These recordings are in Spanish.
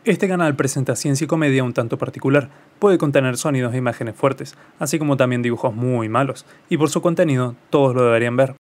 Este canal presenta ciencia y comedia un tanto particular, puede contener sonidos e imágenes fuertes, así como también dibujos muy malos, y por su contenido todos lo deberían ver.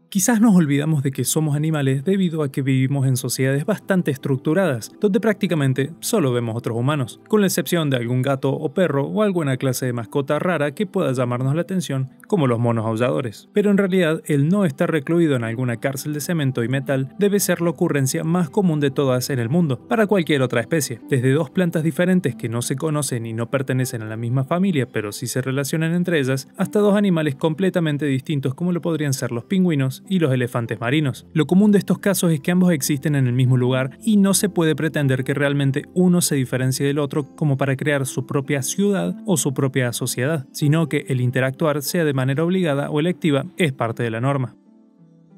Quizás nos olvidamos de que somos animales debido a que vivimos en sociedades bastante estructuradas, donde prácticamente solo vemos otros humanos, con la excepción de algún gato o perro o alguna clase de mascota rara que pueda llamarnos la atención, como los monos aulladores. Pero en realidad, el no estar recluido en alguna cárcel de cemento y metal debe ser la ocurrencia más común de todas en el mundo, para cualquier otra especie. Desde dos plantas diferentes que no se conocen y no pertenecen a la misma familia, pero sí se relacionan entre ellas, hasta dos animales completamente distintos como lo podrían ser los pingüinos y los elefantes marinos. Lo común de estos casos es que ambos existen en el mismo lugar y no se puede pretender que realmente uno se diferencie del otro como para crear su propia ciudad o su propia sociedad, sino que el interactuar, sea de manera obligada o electiva, es parte de la norma.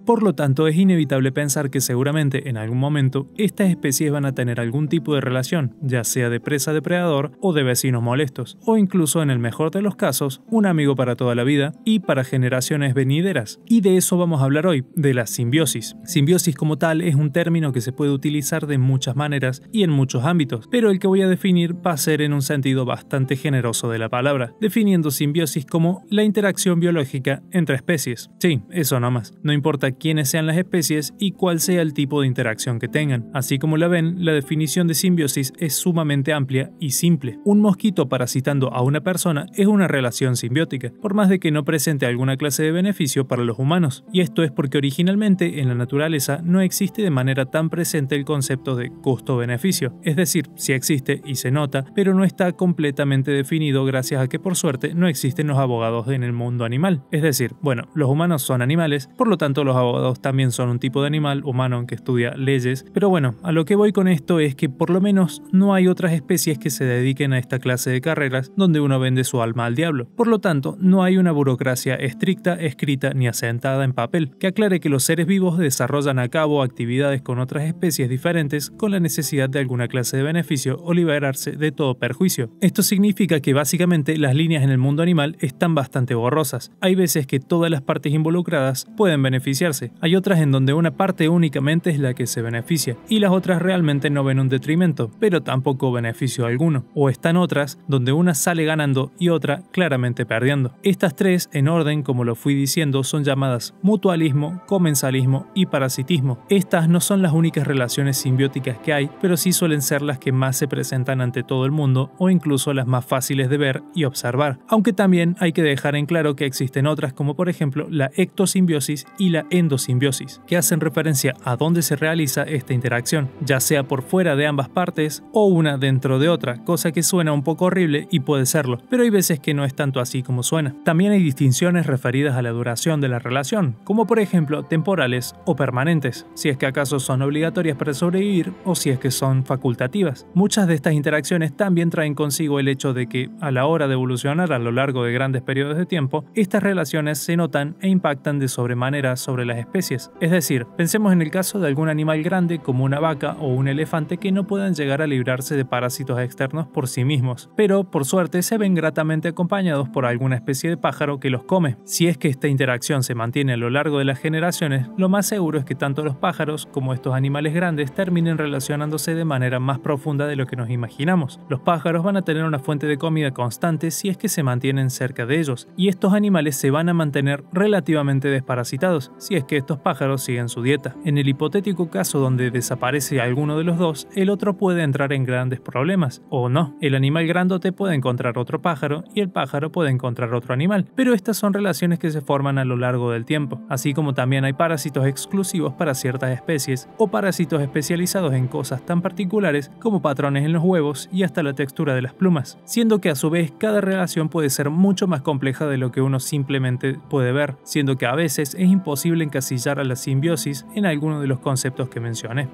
Por lo tanto, es inevitable pensar que seguramente en algún momento estas especies van a tener algún tipo de relación, ya sea de presa-depredador o de vecinos molestos, o incluso en el mejor de los casos, un amigo para toda la vida y para generaciones venideras. Y de eso vamos a hablar hoy, de la simbiosis. Simbiosis como tal es un término que se puede utilizar de muchas maneras y en muchos ámbitos, pero el que voy a definir va a ser en un sentido bastante generoso de la palabra, definiendo simbiosis como la interacción biológica entre especies. Sí, eso nomás, no importa quiénes sean las especies y cuál sea el tipo de interacción que tengan. Así como la ven, la definición de simbiosis es sumamente amplia y simple. Un mosquito parasitando a una persona es una relación simbiótica, por más de que no presente alguna clase de beneficio para los humanos. Y esto es porque originalmente en la naturaleza no existe de manera tan presente el concepto de costo-beneficio. Es decir, sí existe y se nota, pero no está completamente definido gracias a que por suerte no existen los abogados en el mundo animal. Es decir, bueno, los humanos son animales, por lo tanto los abogados también son un tipo de animal humano que estudia leyes, pero bueno, a lo que voy con esto es que por lo menos no hay otras especies que se dediquen a esta clase de carreras donde uno vende su alma al diablo. Por lo tanto, no hay una burocracia estricta, escrita ni asentada en papel que aclare que los seres vivos desarrollan a cabo actividades con otras especies diferentes con la necesidad de alguna clase de beneficio o liberarse de todo perjuicio. Esto significa que básicamente las líneas en el mundo animal están bastante borrosas. Hay veces que todas las partes involucradas pueden beneficiarse. Hay otras en donde una parte únicamente es la que se beneficia y las otras realmente no ven un detrimento, pero tampoco beneficio alguno. O están otras donde una sale ganando y otra claramente perdiendo. Estas tres, en orden como lo fui diciendo, son llamadas mutualismo, comensalismo y parasitismo. Estas no son las únicas relaciones simbióticas que hay, pero sí suelen ser las que más se presentan ante todo el mundo o incluso las más fáciles de ver y observar. Aunque también hay que dejar en claro que existen otras como por ejemplo la ectosimbiosis y la endosimbiosis, que hacen referencia a dónde se realiza esta interacción, ya sea por fuera de ambas partes o una dentro de otra, cosa que suena un poco horrible y puede serlo, pero hay veces que no es tanto así como suena. También hay distinciones referidas a la duración de la relación, como por ejemplo temporales o permanentes, si es que acaso son obligatorias para sobrevivir o si es que son facultativas. Muchas de estas interacciones también traen consigo el hecho de que, a la hora de evolucionar a lo largo de grandes periodos de tiempo, estas relaciones se notan e impactan de sobremanera sobre las especies. Es decir, pensemos en el caso de algún animal grande como una vaca o un elefante que no puedan llegar a librarse de parásitos externos por sí mismos, pero por suerte se ven gratamente acompañados por alguna especie de pájaro que los come. Si es que esta interacción se mantiene a lo largo de las generaciones, lo más seguro es que tanto los pájaros como estos animales grandes terminen relacionándose de manera más profunda de lo que nos imaginamos. Los pájaros van a tener una fuente de comida constante si es que se mantienen cerca de ellos, y estos animales se van a mantener relativamente desparasitados si es que estos pájaros siguen su dieta. En el hipotético caso donde desaparece alguno de los dos, el otro puede entrar en grandes problemas, o no. El animal grandote puede encontrar otro pájaro y el pájaro puede encontrar otro animal, pero estas son relaciones que se forman a lo largo del tiempo, así como también hay parásitos exclusivos para ciertas especies o parásitos especializados en cosas tan particulares como patrones en los huevos y hasta la textura de las plumas, siendo que a su vez cada relación puede ser mucho más compleja de lo que uno simplemente puede ver, siendo que a veces es imposible encasillar a la simbiosis en alguno de los conceptos que mencioné.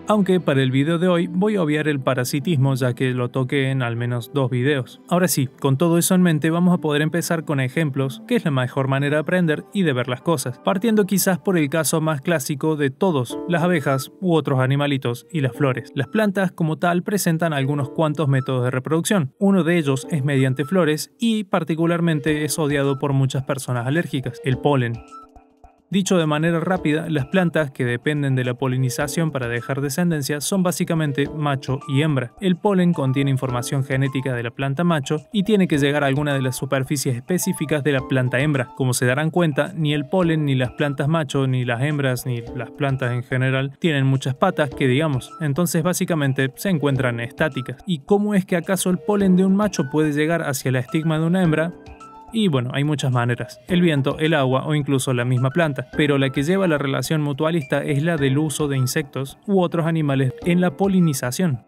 Aunque para el video de hoy voy a obviar el parasitismo ya que lo toqué en al menos 2 videos. Ahora sí, con todo eso en mente vamos a poder empezar con ejemplos, que es la mejor manera de aprender y de ver las cosas, partiendo quizás por el caso más clásico de todos, las abejas u otros animalitos y las flores. Las plantas como tal presentan algunos cuantos métodos de reproducción, uno de ellos es mediante flores y particularmente es odiado por muchas personas alérgicas, el polen. Dicho de manera rápida, las plantas que dependen de la polinización para dejar descendencia son básicamente macho y hembra. El polen contiene información genética de la planta macho y tiene que llegar a alguna de las superficies específicas de la planta hembra. Como se darán cuenta, ni el polen, ni las plantas macho, ni las hembras, ni las plantas en general tienen muchas patas que digamos, entonces básicamente se encuentran estáticas. ¿Y cómo es que acaso el polen de un macho puede llegar hacia la estigma de una hembra? Y bueno, hay muchas maneras, el viento, el agua o incluso la misma planta, pero la que lleva la relación mutualista es la del uso de insectos u otros animales en la polinización.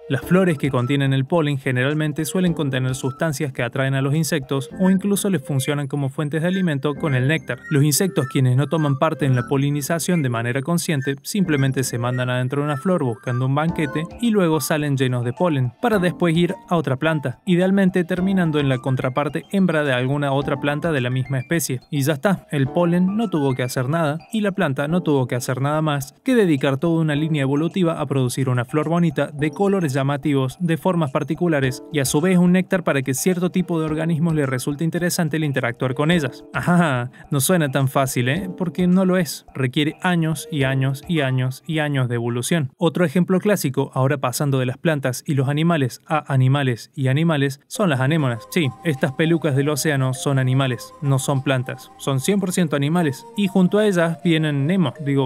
Las flores que contienen el polen generalmente suelen contener sustancias que atraen a los insectos o incluso les funcionan como fuentes de alimento con el néctar. Los insectos quienes no toman parte en la polinización de manera consciente simplemente se mandan adentro de una flor buscando un banquete y luego salen llenos de polen para después ir a otra planta, idealmente terminando en la contraparte hembra de alguna otra planta de la misma especie. Y ya está, el polen no tuvo que hacer nada y la planta no tuvo que hacer nada más que dedicar toda una línea evolutiva a producir una flor bonita de colores llamativos, de formas particulares y a su vez un néctar para que cierto tipo de organismos les resulte interesante el interactuar con ellas. Ajá, no suena tan fácil, porque no lo es. Requiere años y años y años y años de evolución. Otro ejemplo clásico, ahora pasando de las plantas y los animales a animales y animales, son las anémonas. Sí, estas pelucas del océano son animales, no son plantas, son 100% animales y junto a ellas vienen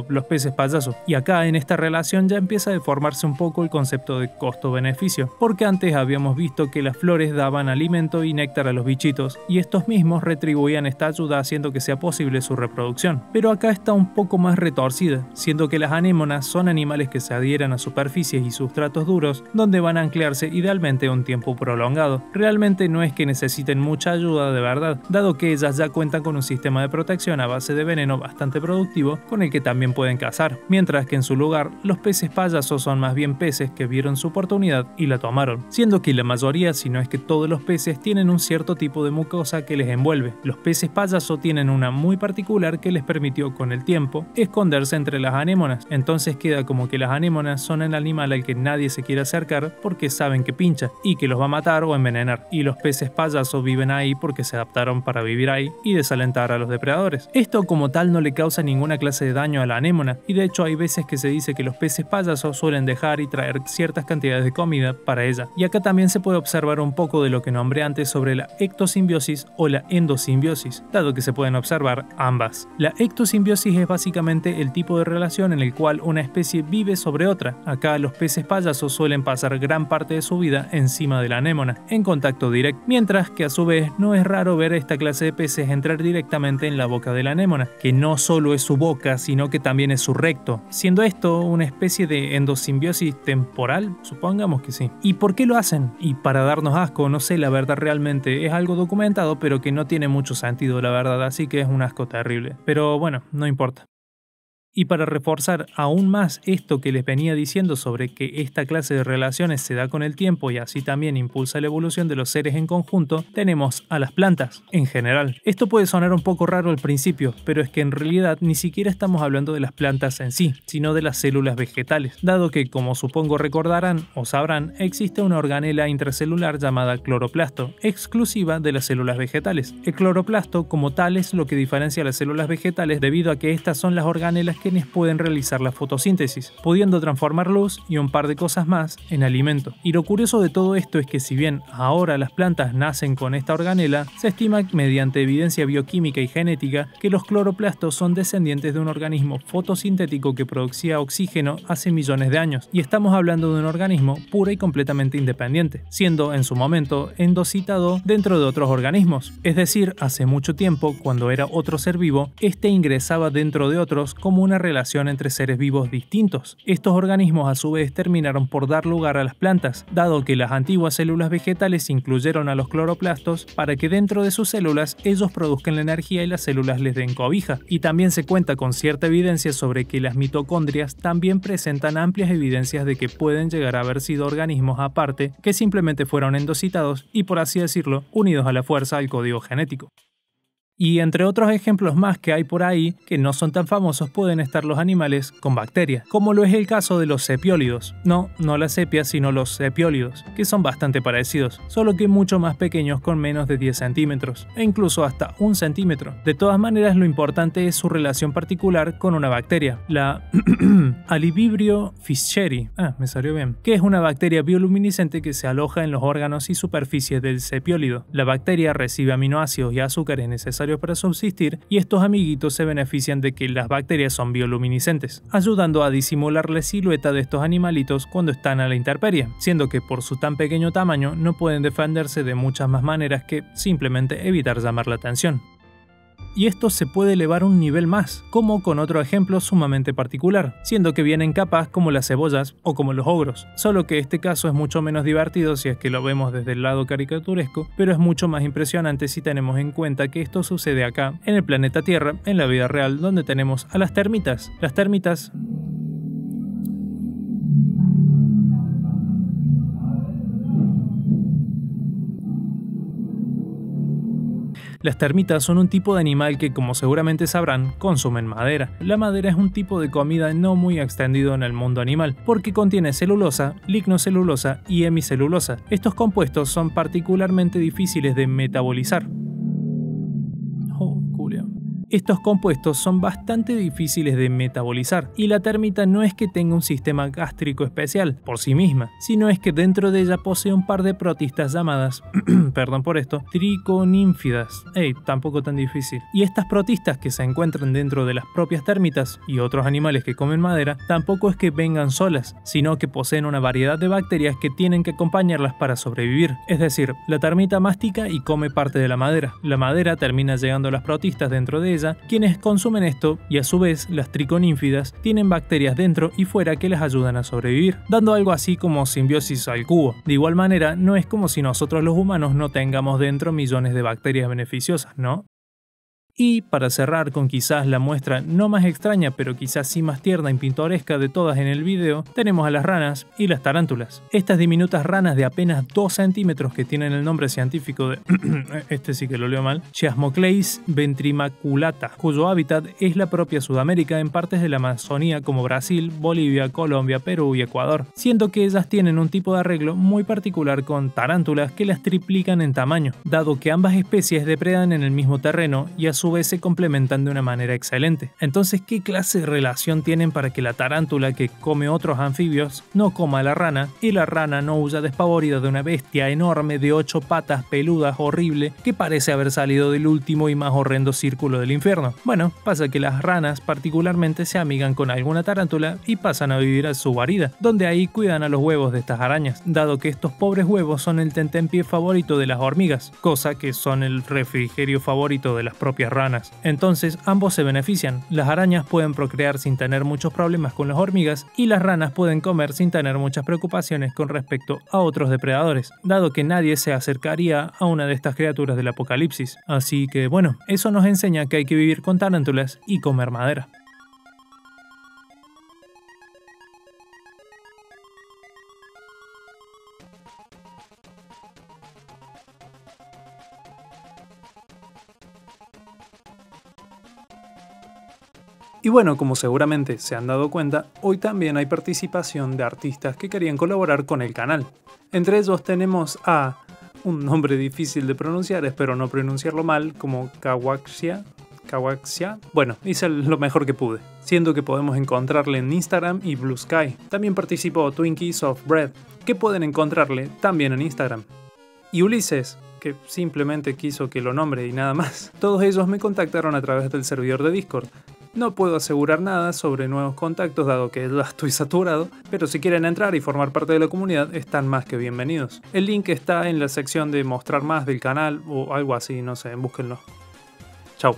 los peces payasos. Y acá en esta relación ya empieza a deformarse un poco el concepto de costo-beneficio, porque antes habíamos visto que las flores daban alimento y néctar a los bichitos y estos mismos retribuían esta ayuda haciendo que sea posible su reproducción. Pero acá está un poco más retorcida, siendo que las anémonas son animales que se adhieran a superficies y sustratos duros donde van a anclarse idealmente un tiempo prolongado. Realmente no es que necesiten mucha ayuda de verdad, dado que ellas ya cuentan con un sistema de protección a base de veneno bastante productivo con el que también pueden cazar, mientras que en su lugar los peces payasos son más bien peces que vieron su oportunidad y la tomaron, siendo que la mayoría, si no es que todos los peces, tienen un cierto tipo de mucosa que les envuelve. Los peces payaso tienen una muy particular que les permitió con el tiempo esconderse entre las anémonas, entonces queda como que las anémonas son el animal al que nadie se quiere acercar porque saben que pincha y que los va a matar o envenenar, y los peces payaso viven ahí porque se adaptaron para vivir ahí y desalentar a los depredadores. Esto como tal no le causa ninguna clase de daño a la anémona, y de hecho hay veces que se dice que los peces payaso suelen dejar y traer ciertas cantidades de comida para ella. Y acá también se puede observar un poco de lo que nombré antes sobre la ectosimbiosis o la endosimbiosis, dado que se pueden observar ambas. La ectosimbiosis es básicamente el tipo de relación en el cual una especie vive sobre otra. Acá los peces payasos suelen pasar gran parte de su vida encima de la anémona, en contacto directo, mientras que a su vez no es raro ver esta clase de peces entrar directamente en la boca de la anémona, que no solo es su boca, sino que también es su recto, siendo esto una especie de endosimbiosis temporal, supongamos que sí. ¿Y por qué lo hacen? Y para darnos asco, no sé, la verdad realmente es algo documentado, pero que no tiene mucho sentido, la verdad, así que es un asco terrible. Pero bueno, no importa. Y para reforzar aún más esto que les venía diciendo sobre que esta clase de relaciones se da con el tiempo y así también impulsa la evolución de los seres en conjunto, tenemos a las plantas en general. Esto puede sonar un poco raro al principio, pero es que en realidad ni siquiera estamos hablando de las plantas en sí, sino de las células vegetales, dado que, como supongo recordarán o sabrán, existe una organela intracelular llamada cloroplasto, exclusiva de las células vegetales. El cloroplasto como tal es lo que diferencia a las células vegetales debido a que estas son las organelas quienes pueden realizar la fotosíntesis, pudiendo transformar luz y un par de cosas más en alimento. Y lo curioso de todo esto es que si bien ahora las plantas nacen con esta organela, se estima mediante evidencia bioquímica y genética que los cloroplastos son descendientes de un organismo fotosintético que producía oxígeno hace millones de años, y estamos hablando de un organismo pura y completamente independiente, siendo en su momento endocitado dentro de otros organismos, es decir, hace mucho tiempo, cuando era otro ser vivo, este ingresaba dentro de otros como una una relación entre seres vivos distintos. Estos organismos a su vez terminaron por dar lugar a las plantas, dado que las antiguas células vegetales incluyeron a los cloroplastos para que dentro de sus células ellos produzcan la energía y las células les den cobija. Y también se cuenta con cierta evidencia sobre que las mitocondrias también presentan amplias evidencias de que pueden llegar a haber sido organismos aparte que simplemente fueron endocitados y, por así decirlo, unidos a la fuerza al código genético. Y entre otros ejemplos más que hay por ahí, que no son tan famosos, pueden estar los animales con bacterias, como lo es el caso de los sepiólidos. No las sepias, sino los sepiólidos, que son bastante parecidos, solo que mucho más pequeños con menos de 10 centímetros, e incluso hasta 1 centímetro. De todas maneras, lo importante es su relación particular con una bacteria, la Alivibrio fischeri, me salió bien, que es una bacteria bioluminiscente que se aloja en los órganos y superficies del sepiólido. La bacteria recibe aminoácidos y azúcares necesarios para subsistir, y estos amiguitos se benefician de que las bacterias son bioluminiscentes, ayudando a disimular la silueta de estos animalitos cuando están a la intemperie, siendo que por su tan pequeño tamaño no pueden defenderse de muchas más maneras que simplemente evitar llamar la atención. Y esto se puede elevar a un nivel más, como con otro ejemplo sumamente particular, siendo que vienen capas como las cebollas o como los ogros, solo que este caso es mucho menos divertido si es que lo vemos desde el lado caricaturesco, pero es mucho más impresionante si tenemos en cuenta que esto sucede acá, en el planeta Tierra, en la vida real, donde tenemos a las termitas. Las termitas Las termitas son un tipo de animal que, como seguramente sabrán, consumen madera. La madera es un tipo de comida no muy extendido en el mundo animal, porque contiene celulosa, lignocelulosa y hemicelulosa. Estos compuestos son particularmente difíciles de metabolizar. Estos compuestos son bastante difíciles de metabolizar, y la termita no es que tenga un sistema gástrico especial por sí misma, sino es que dentro de ella posee un par de protistas llamadas, perdón por esto, triconinfidas. Tampoco tan difícil. Y estas protistas que se encuentran dentro de las propias termitas y otros animales que comen madera, tampoco es que vengan solas, sino que poseen una variedad de bacterias que tienen que acompañarlas para sobrevivir. Es decir, la termita mastica y come parte de la madera. La madera termina llegando a las protistas dentro de ella, quienes consumen esto, y a su vez las triconinfidas tienen bacterias dentro y fuera que les ayudan a sobrevivir, dando algo así como simbiosis al cubo. De igual manera, no es como si nosotros los humanos no tengamos dentro millones de bacterias beneficiosas, ¿no? Y para cerrar con quizás la muestra no más extraña, pero quizás sí más tierna y pintoresca de todas en el video, tenemos a las ranas y las tarántulas. Estas diminutas ranas de apenas 2 centímetros que tienen el nombre científico de este sí que lo leo mal, Chiasmocleis ventrimaculata, cuyo hábitat es la propia Sudamérica en partes de la Amazonía como Brasil, Bolivia, Colombia, Perú y Ecuador, siendo que ellas tienen un tipo de arreglo muy particular con tarántulas que las triplican en tamaño, dado que ambas especies depredan en el mismo terreno y a su vez se complementan de una manera excelente. Entonces, ¿qué clase de relación tienen para que la tarántula que come otros anfibios no coma a la rana y la rana no huya despavorida de una bestia enorme de 8 patas peludas horrible que parece haber salido del último y más horrendo círculo del infierno? Bueno, pasa que las ranas particularmente se amigan con alguna tarántula y pasan a vivir a su guarida, donde ahí cuidan a los huevos de estas arañas, dado que estos pobres huevos son el tentempié favorito de las hormigas, cosa que son el refrigerio favorito de las propias ranas. Entonces ambos se benefician. Las arañas pueden procrear sin tener muchos problemas con las hormigas y las ranas pueden comer sin tener muchas preocupaciones con respecto a otros depredadores, dado que nadie se acercaría a una de estas criaturas del apocalipsis. Así que bueno, eso nos enseña que hay que vivir con tarántulas y comer madera. Y bueno, como seguramente se han dado cuenta, hoy también hay participación de artistas que querían colaborar con el canal. Entre ellos tenemos a un nombre difícil de pronunciar, espero no pronunciarlo mal, como Kawaxia. Bueno, hice lo mejor que pude, siendo que podemos encontrarle en Instagram y Blue Sky. También participó Twinkies of Bread, que pueden encontrarle también en Instagram. Y Ulises, que simplemente quiso que lo nombre y nada más. Todos ellos me contactaron a través del servidor de Discord. No puedo asegurar nada sobre nuevos contactos dado que ya estoy saturado, pero si quieren entrar y formar parte de la comunidad están más que bienvenidos. El link está en la sección de mostrar más del canal o algo así, no sé, búsquenlo. Chau.